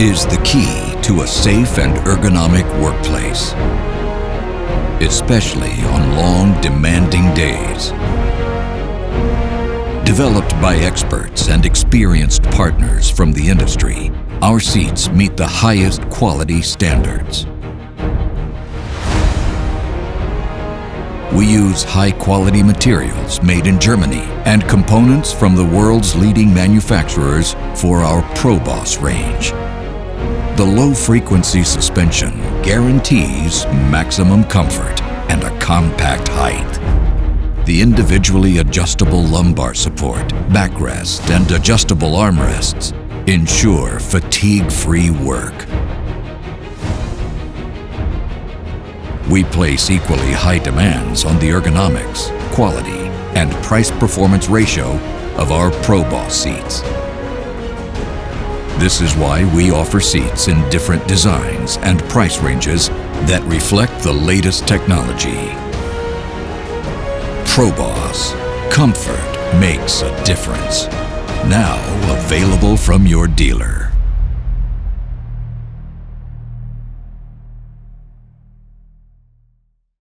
is the key to a safe and ergonomic workplace, especially on long, demanding days. Developed by experts and experienced partners from the industry, our seats meet the highest quality standards. We use high-quality materials made in Germany and components from the world's leading manufacturers for our PROBOSS range. The low-frequency suspension guarantees maximum comfort and a compact height. The individually adjustable lumbar support, backrest, and adjustable armrests ensure fatigue-free work. We place equally high demands on the ergonomics, quality, and price-performance ratio of our PROBOSS seats. This is why we offer seats in different designs and price ranges that reflect the latest technology. PROBOSS. Comfort makes a difference. Now available from your dealer.